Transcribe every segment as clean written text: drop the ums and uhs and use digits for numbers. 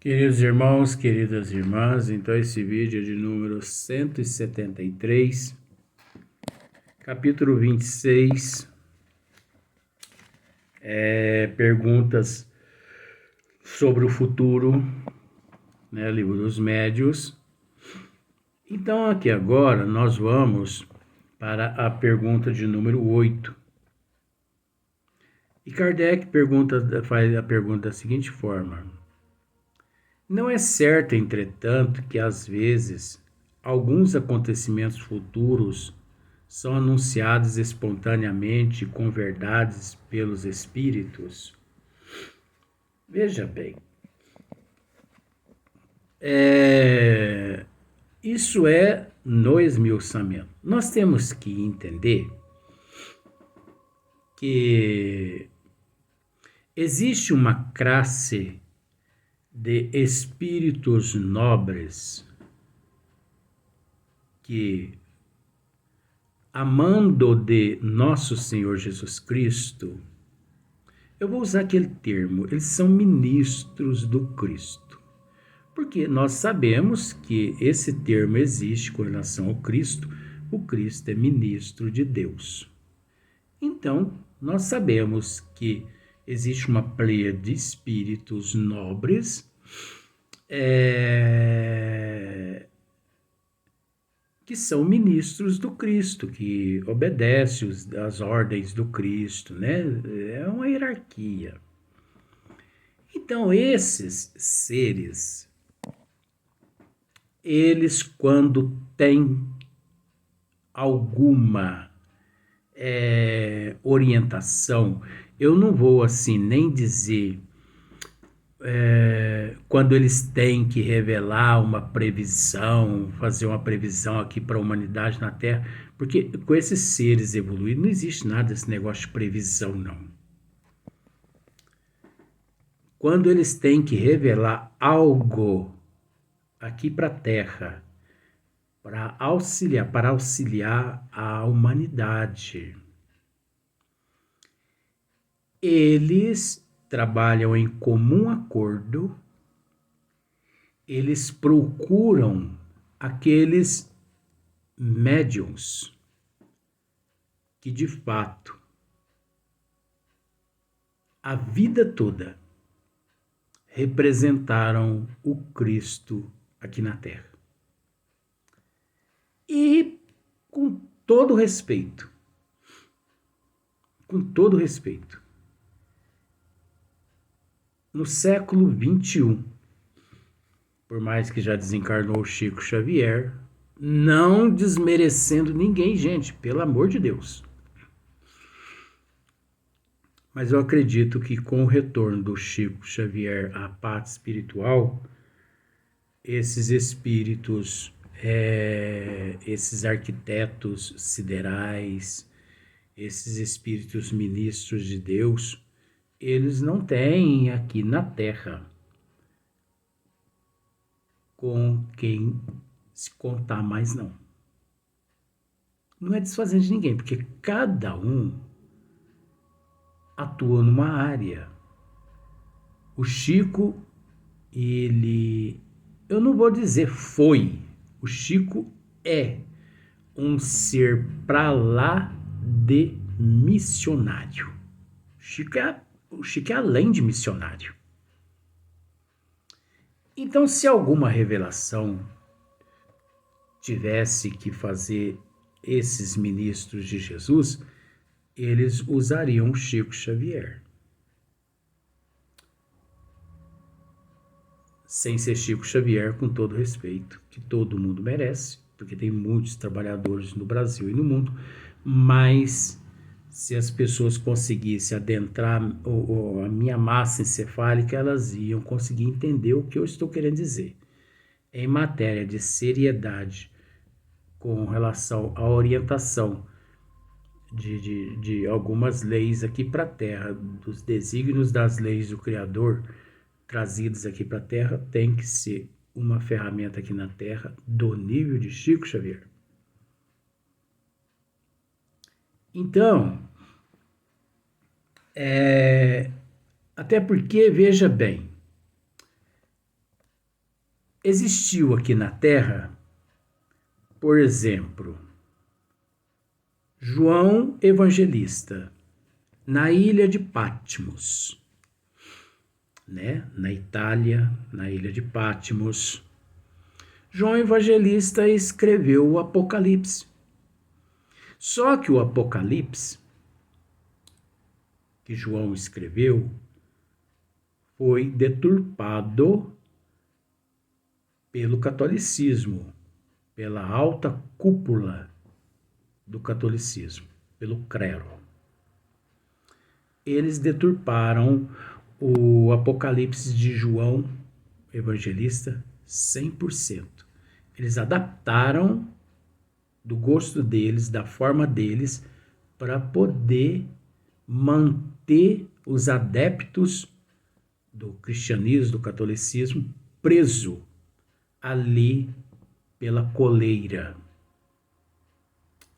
Queridos irmãos, queridas irmãs, então esse vídeo é de número 173, capítulo 26, perguntas sobre o futuro, né, livro dos médios. Então aqui agora nós vamos para a pergunta de número 8. E Kardec faz a pergunta da seguinte forma: não é certo, entretanto, que às vezes alguns acontecimentos futuros são anunciados espontaneamente com verdades pelos espíritos? Veja bem, isso é no esmiuçamento. Nós temos que entender que existe uma classe de espíritos nobres que, amando de nosso Senhor Jesus Cristo, eu vou usar aquele termo, eles são ministros do Cristo. Porque nós sabemos que esse termo existe com relação ao Cristo, o Cristo é ministro de Deus. Então, nós sabemos que existe uma pleia de espíritos nobres que são ministros do Cristo, que obedecem às ordens do Cristo, né? É uma hierarquia. Então, esses seres, eles, quando têm alguma orientação, eu não vou assim nem dizer quando eles têm que revelar uma previsão, fazer uma previsão aqui para a humanidade na Terra, porque com esses seres evoluídos não existe nada desse negócio de previsão, não. Quando eles têm que revelar algo aqui para a Terra, para auxiliar a humanidade, eles trabalham em comum acordo, eles procuram aqueles médiuns que de fato a vida toda representaram o Cristo aqui na Terra. E com todo respeito, no século XXI, por mais que já desencarnou o Chico Xavier, não desmerecendo ninguém, gente, pelo amor de Deus. Mas eu acredito que com o retorno do Chico Xavier à pátria espiritual, esses espíritos, esses arquitetos siderais, esses espíritos ministros de Deus, eles não têm aqui na Terra com quem se contar mais, não. Não é desfazendo de ninguém, porque cada um atua numa área. O Chico, eu não vou dizer foi, o Chico é um ser para lá de missionário. O Chico é além de missionário. Então, se alguma revelação tivesse que fazer esses ministros de Jesus, eles usariam Chico Xavier. Sem ser Chico Xavier, com todo respeito, que todo mundo merece, porque tem muitos trabalhadores no Brasil e no mundo, mas se as pessoas conseguissem adentrar a minha massa encefálica, elas iam conseguir entender o que eu estou querendo dizer. Em matéria de seriedade com relação à orientação de algumas leis aqui para a Terra, dos desígnios das leis do Criador trazidas aqui para a Terra, tem que ser uma ferramenta aqui na Terra do nível de Chico Xavier. Então, até porque, veja bem, existiu aqui na Terra, por exemplo, João Evangelista, na ilha de Patmos, né? Na Itália, na ilha de Patmos. João Evangelista escreveu o Apocalipse. Só que o Apocalipse que João escreveu foi deturpado pelo catolicismo, pela alta cúpula do catolicismo, pelo clero. Eles deturparam o Apocalipse de João Evangelista 100%. Eles adaptaram do gosto deles, da forma deles, para poder manter os adeptos do cristianismo, do catolicismo, preso ali pela coleira.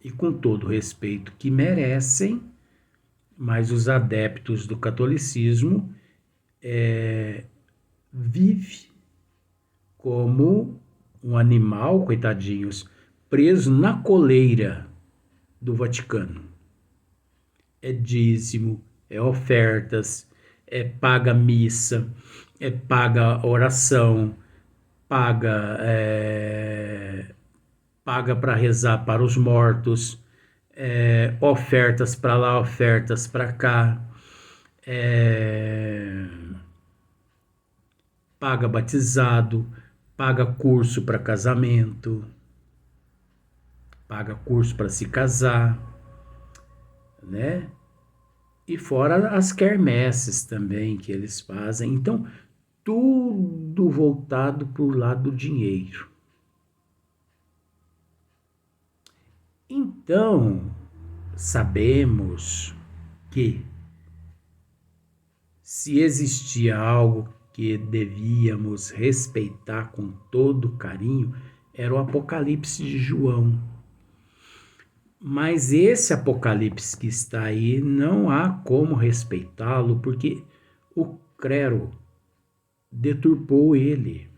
E com todo o respeito que merecem, mas os adeptos do catolicismo vivem como um animal, coitadinhos, preso na coleira do Vaticano. É dízimo, é ofertas, é paga missa, é paga oração, paga para rezar para os mortos, ofertas para lá, ofertas para cá, paga batizado, paga curso para casamento, paga curso para se casar, né? E fora as quermesses também que eles fazem. Então, tudo voltado para o lado do dinheiro. Então, sabemos que se existia algo que devíamos respeitar com todo carinho, era o Apocalipse de João. Mas esse Apocalipse que está aí, não há como respeitá-lo, porque o clero deturpou ele,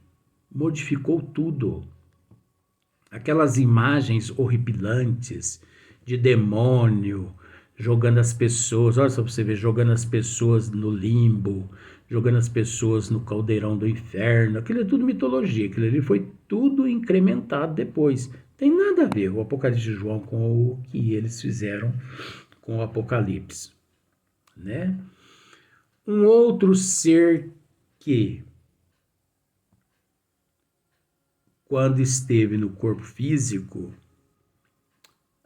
modificou tudo. Aquelas imagens horripilantes de demônio jogando as pessoas, olha só para você ver, jogando as pessoas no limbo, jogando as pessoas no caldeirão do inferno, aquilo é tudo mitologia, aquilo ali foi tudo incrementado depois. Tem nada a ver o Apocalipse de João com o que eles fizeram com o Apocalipse, né? Um outro ser que, quando esteve no corpo físico,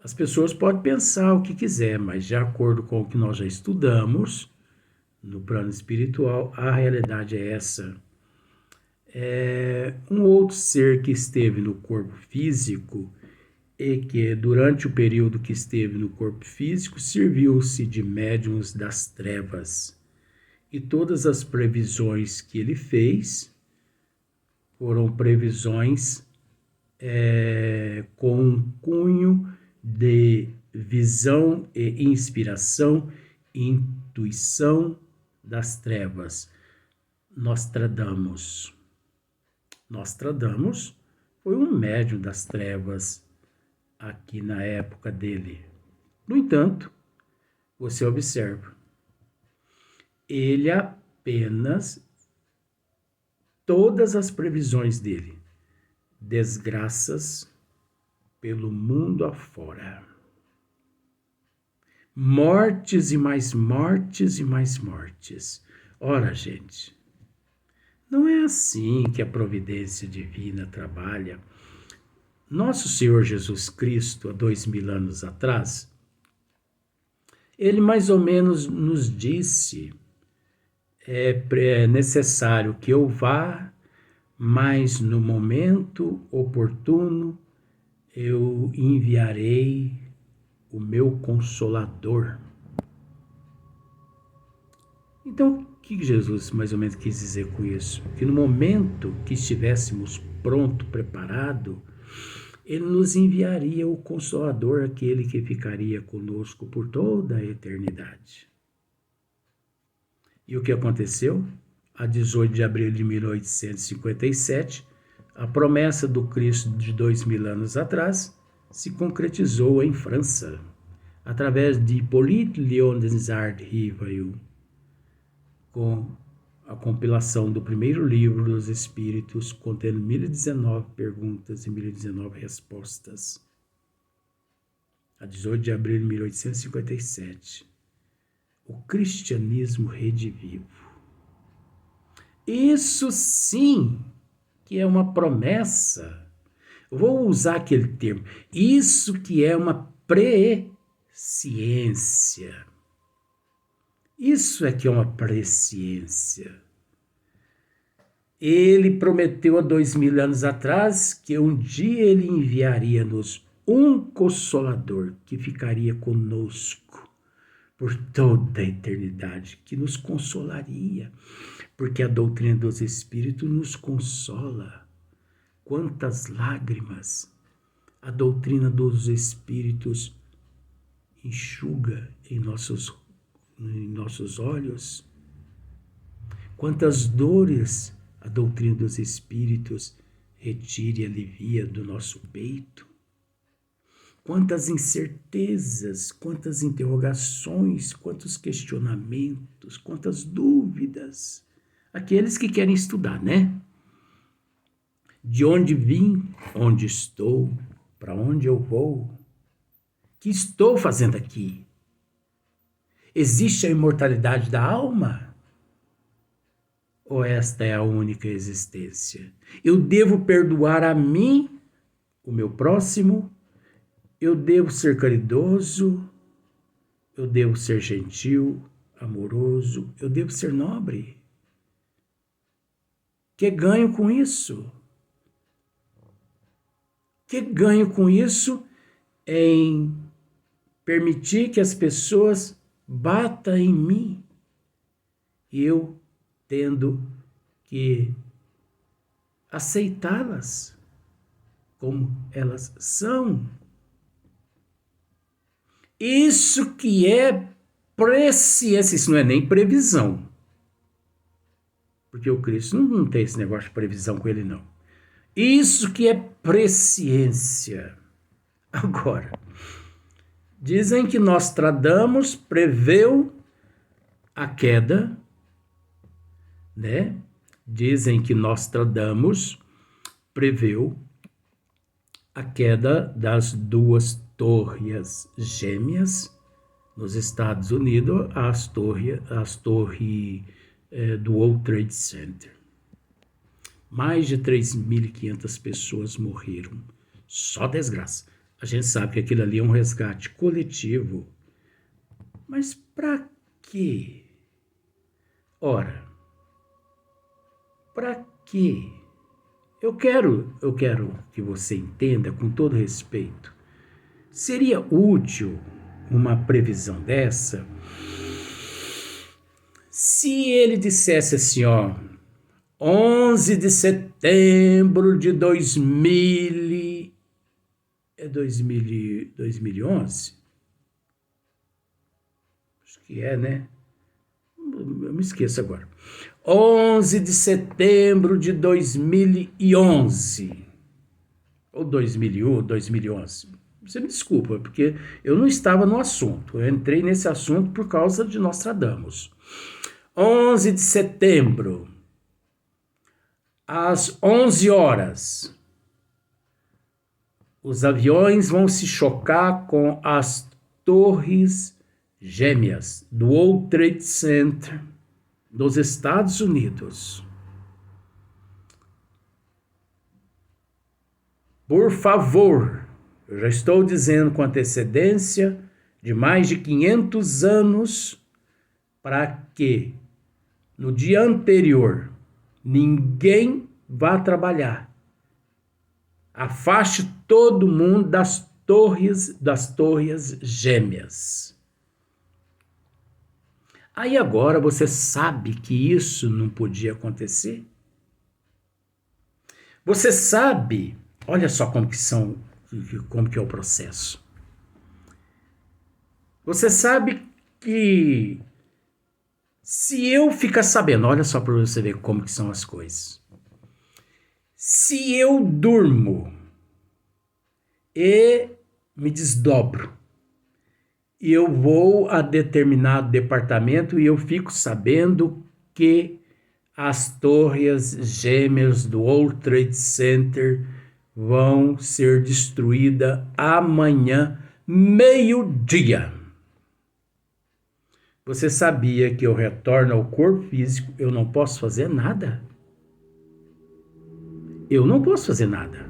as pessoas podem pensar o que quiser, mas de acordo com o que nós já estudamos, no plano espiritual, a realidade é essa. Um outro ser que esteve no corpo físico e que, durante o período que esteve no corpo físico, serviu-se de médiuns das trevas. E todas as previsões que ele fez foram previsões com um cunho de visão e inspiração e intuição das trevas. Nostradamus foi um médium das trevas aqui na época dele. No entanto, você observa, ele apenas, todas as previsões dele, desgraças pelo mundo afora. Mortes e mais mortes e mais mortes. Ora, gente, não é assim que a providência divina trabalha. Nosso Senhor Jesus Cristo, há 2000 anos atrás, ele mais ou menos nos disse: é necessário que eu vá, mas no momento oportuno eu enviarei o meu Consolador. Então, o que Jesus mais ou menos quis dizer com isso? Que no momento que estivéssemos pronto, preparado, ele nos enviaria o Consolador, aquele que ficaria conosco por toda a eternidade. E o que aconteceu? A 18 de abril de 1857, A promessa do Cristo de 2000 anos atrás se concretizou em França, através de Hippolyte Léonard Rivail, com a compilação do primeiro livro dos Espíritos, contendo 1019 perguntas e 1019 respostas, a 18 de abril de 1857. O cristianismo redivivo. Isso sim que é uma promessa. Eu vou usar aquele termo. Isso que é uma presciência. Isso é que é uma presciência. Ele prometeu há 2000 anos atrás que um dia ele enviaria-nos um Consolador que ficaria conosco por toda a eternidade, que nos consolaria, porque a doutrina dos Espíritos nos consola. Quantas lágrimas a doutrina dos Espíritos enxuga em nossos olhos. Quantas dores a doutrina dos Espíritos retira e alivia do nosso peito. Quantas incertezas, quantas interrogações, quantos questionamentos, quantas dúvidas. Aqueles que querem estudar, né? De onde vim, onde estou, para onde eu vou, o que estou fazendo aqui? Existe a imortalidade da alma? Ou esta é a única existência? Eu devo perdoar a mim, o meu próximo? Eu devo ser caridoso? Eu devo ser gentil, amoroso? Eu devo ser nobre? Que ganho com isso? Que ganho com isso em permitir que as pessoas batam em mim e eu tendo que aceitá-las como elas são? Isso que é presciência, isso não é nem previsão. Porque o Cristo não tem esse negócio de previsão com ele, não. Isso que é presciência. Agora, dizem que Nostradamus preveu a queda, né? Dizem que Nostradamus preveu a queda das duas torres gêmeas nos Estados Unidos, as torres do World Trade Center. Mais de 3.500 pessoas morreram. Só desgraça. A gente sabe que aquilo ali é um resgate coletivo. Mas para quê? Ora, para quê? Eu quero que você entenda, com todo respeito, seria útil uma previsão dessa se ele dissesse assim, ó, 11 de setembro de 2011? Acho que é, né? Eu me esqueço agora. 11 de setembro de 2011. Ou 2001, 2011. Você me desculpa, porque eu não estava no assunto. Eu entrei nesse assunto por causa de Nostradamus. 11 de setembro, às 11 horas, os aviões vão se chocar com as torres gêmeas do World Trade Center dos Estados Unidos. Por favor, eu já estou dizendo com antecedência de mais de 500 anos para que no dia anterior ninguém vá trabalhar. Afaste todo mundo das torres gêmeas. Aí agora você sabe que isso não podia acontecer? Você sabe, olha só como que é o processo. Você sabe que se eu ficar sabendo, olha só para você ver como que são as coisas. Se eu durmo e me desdobro, e eu vou a determinado departamento e eu fico sabendo que as torres gêmeas do World Trade Center vão ser destruídas amanhã, meio-dia. Você sabia que eu retorno ao corpo físico, eu não posso fazer nada? Eu não posso fazer nada.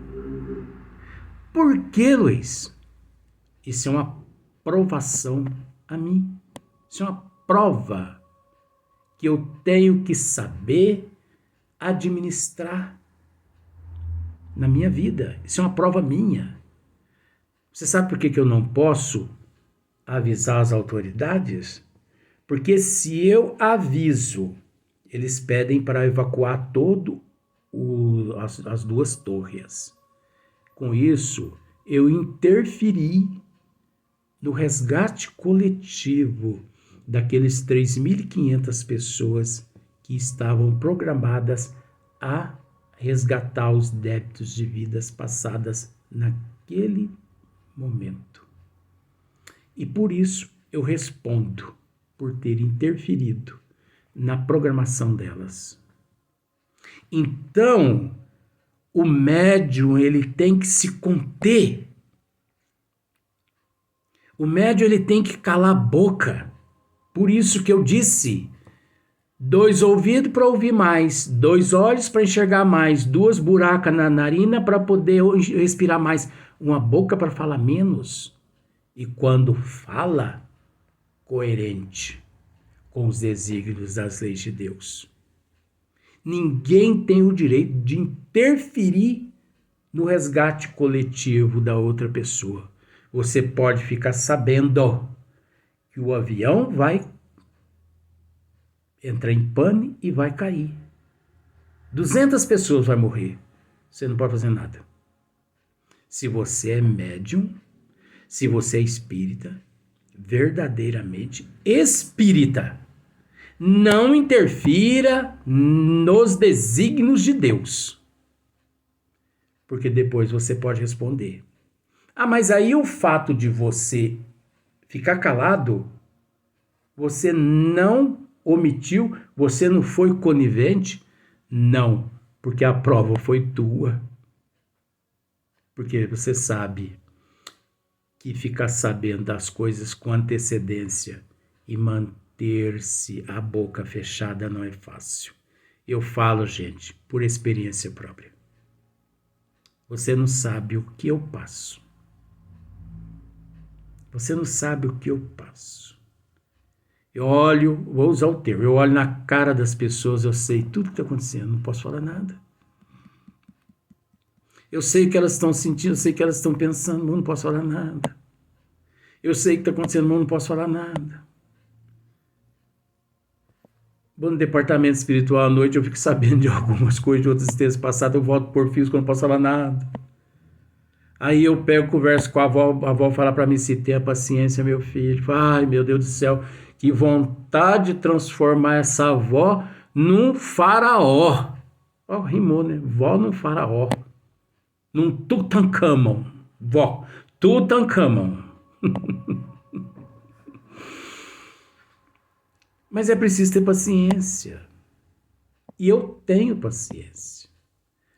Por que, Luiz? Isso é uma provação a mim. Isso é uma prova que eu tenho que saber administrar na minha vida. Isso é uma prova minha. Você sabe por que eu não posso avisar as autoridades? Porque se eu aviso, eles pedem para evacuar as duas torres. Com isso, eu interferi no resgate coletivo daqueles 3.500 pessoas que estavam programadas a resgatar os débitos de vidas passadas naquele momento. E por isso eu respondo por ter interferido na programação delas. Então, o médium, ele tem que se conter. O médium, ele tem que calar a boca. Por isso que eu disse, 2 ouvidos para ouvir mais, 2 olhos para enxergar mais, 2 buracas na narina para poder respirar mais, uma boca para falar menos. E quando fala, coerente com os desígnios das leis de Deus. Ninguém tem o direito de interferir no resgate coletivo da outra pessoa. Você pode ficar sabendo que o avião vai entrar em pane e vai cair. 200 pessoas vão morrer. Você não pode fazer nada. Se você é médium, se você é espírita, verdadeiramente espírita, não interfira nos desígnios de Deus. Porque depois você pode responder. Ah, mas aí o fato de você ficar calado, você não omitiu, você não foi conivente? Não, porque a prova foi tua. Porque você sabe que ficar sabendo das coisas com antecedência e manter-se a boca fechada não é fácil. Eu falo, gente, por experiência própria. Você não sabe o que eu passo. Você não sabe o que eu passo. Eu olho, vou usar o termo, eu olho na cara das pessoas, eu sei tudo que está acontecendo, não posso falar nada. Eu sei o que elas estão sentindo, eu sei o que elas estão pensando, mas não posso falar nada. Eu sei o que está acontecendo, mas não posso falar nada. Vou no departamento espiritual à noite, eu fico sabendo de algumas coisas de outras existências passadas, eu volto por físico, eu não posso falar nada. Aí eu pego, converso com a avó fala para mim, se tenha paciência, meu filho. Ai, meu Deus do céu, que vontade de transformar essa avó num faraó. Ó, rimou, né? Vó num faraó. Num Tutankhamon. Vó, Tutankhamon. Mas é preciso ter paciência. E eu tenho paciência.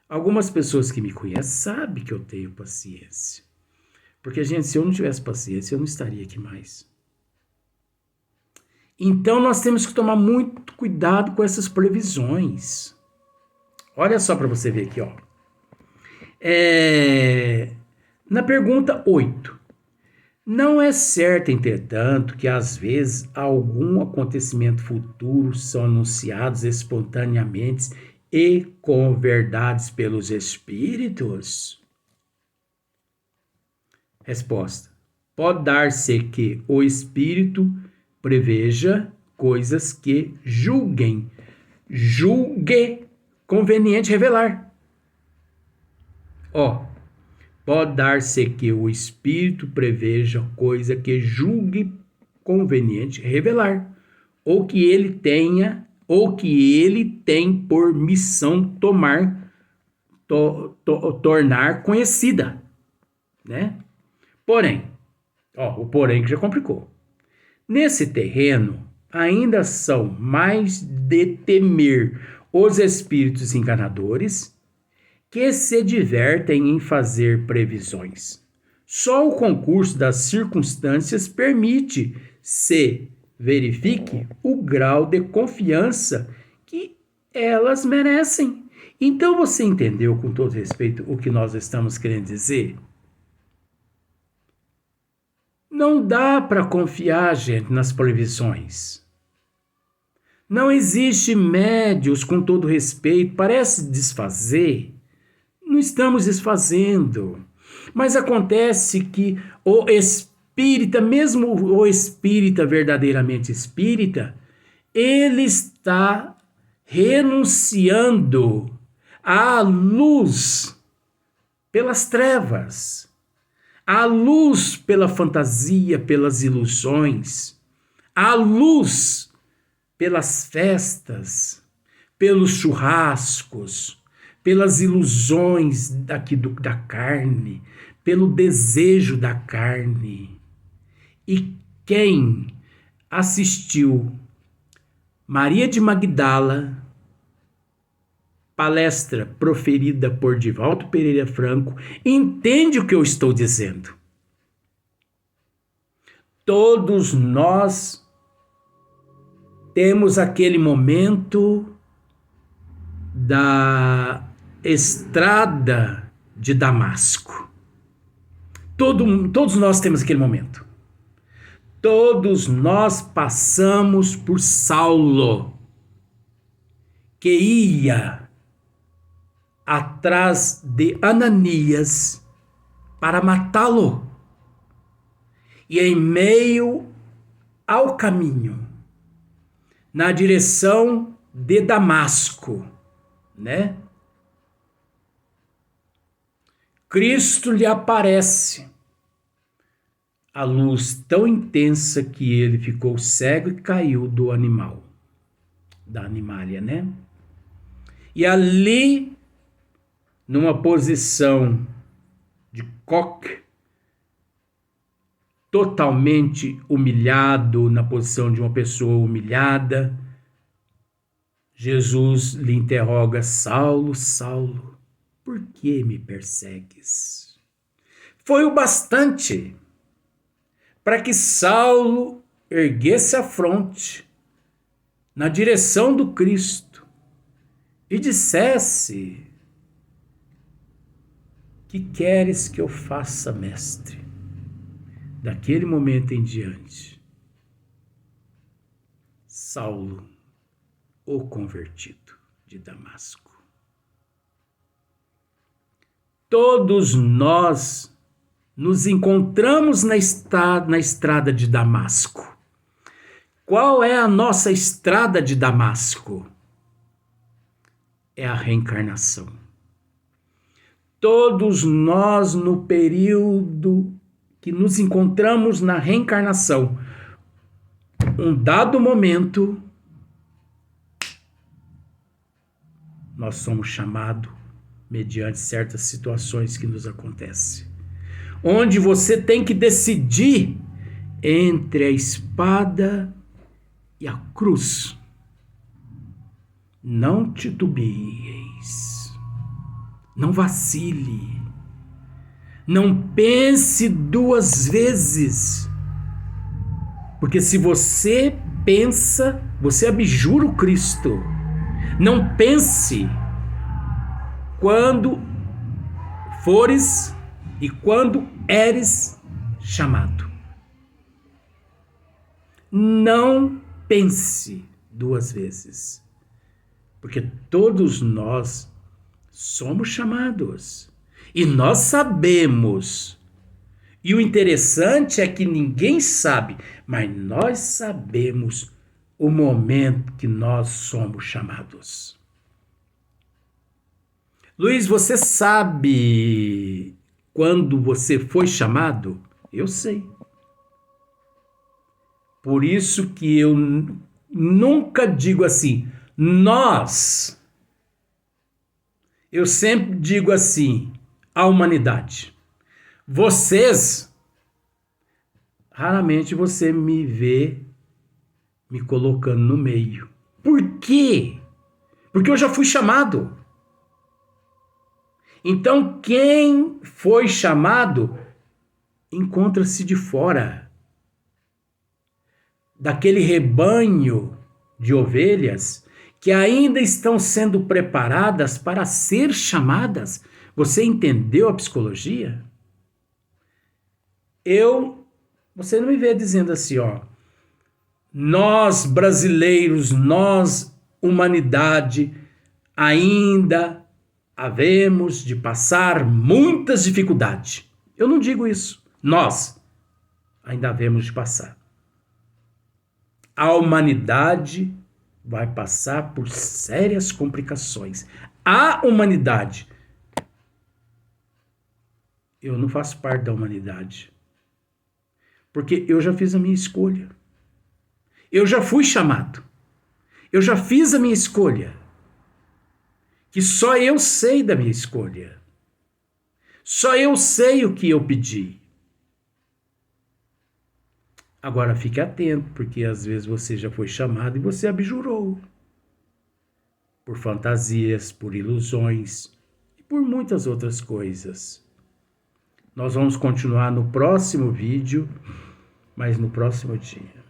Algumas pessoas que me conhecem sabem que eu tenho paciência. Porque, gente, se eu não tivesse paciência, eu não estaria aqui mais. Então, nós temos que tomar muito cuidado com essas previsões. Olha só para você ver aqui, ó. Na pergunta 8. Não é certo, entretanto, que às vezes algum acontecimento futuro são anunciados espontaneamente e com verdades pelos espíritos? Resposta. Pode dar-se que o espírito preveja coisas que julgue conveniente revelar. Ó, pode dar-se que o espírito preveja coisa que julgue conveniente revelar, ou que ele tem por missão tomar tornar conhecida, né? Porém, o porém que já complicou. Nesse terreno, ainda são mais de temer os espíritos enganadores que se divertem em fazer previsões. Só o concurso das circunstâncias permite se verifique o grau de confiança que elas merecem. Então você entendeu com todo respeito o que nós estamos querendo dizer? Não dá para confiar, gente, nas previsões. Não existe médios, com todo respeito, parece desfazer. Não estamos desfazendo. Mas acontece que o espírita, mesmo o espírita verdadeiramente espírita, ele está renunciando à luz pelas trevas, à luz pela fantasia, pelas ilusões, à luz pelas festas, pelos churrascos, pelas ilusões da carne, pelo desejo da carne. E quem assistiu Maria de Magdala, palestra proferida por Divaldo Pereira Franco, entende o que eu estou dizendo. Todos nós temos aquele momento da estrada de Damasco. Todos nós temos aquele momento. Todos nós passamos por Saulo, que ia atrás de Ananias para matá-lo. E em meio ao caminho, na direção de Damasco, né? Cristo lhe aparece, a luz tão intensa que ele ficou cego e caiu do animal, da animalia, né? E ali, numa posição de coque, totalmente humilhado, na posição de uma pessoa humilhada, Jesus lhe interroga: Saulo, Saulo, por que me persegues? Foi o bastante para que Saulo erguesse a fronte na direção do Cristo e dissesse: que queres que eu faça, mestre? Daquele momento em diante, Saulo, o convertido de Damasco. Todos nós nos encontramos na estrada de Damasco. Qual é a nossa estrada de Damasco? É a reencarnação. Todos nós, no período que nos encontramos na reencarnação, um dado momento, nós somos chamados mediante certas situações que nos acontecem, onde você tem que decidir entre a espada e a cruz. Não titubeeis, não vacile, não pense duas vezes, porque se você pensa, você abjura o Cristo. Não pense quando fores e quando eres chamado. Não pense duas vezes, porque todos nós somos chamados e nós sabemos. E o interessante é que ninguém sabe, mas nós sabemos o momento que nós somos chamados. Luiz, você sabe quando você foi chamado? Eu sei. Por isso que eu nunca digo assim, nós. Eu sempre digo assim, a humanidade. Vocês, raramente você me vê me colocando no meio. Por quê? Porque eu já fui chamado. Então, quem foi chamado encontra-se de fora daquele rebanho de ovelhas que ainda estão sendo preparadas para ser chamadas. Você entendeu a psicologia? Você não me vê dizendo assim, ó, nós brasileiros, nós humanidade, ainda havemos de passar muitas dificuldades. Eu não digo isso. Nós ainda havemos de passar. A humanidade vai passar por sérias complicações. A humanidade. Eu não faço parte da humanidade. Porque eu já fiz a minha escolha. Eu já fui chamado. Eu já fiz a minha escolha. Que só eu sei da minha escolha. Só eu sei o que eu pedi. Agora fique atento, porque às vezes você já foi chamado e você abjurou. Por fantasias, por ilusões e por muitas outras coisas. Nós vamos continuar no próximo vídeo, mas no próximo dia.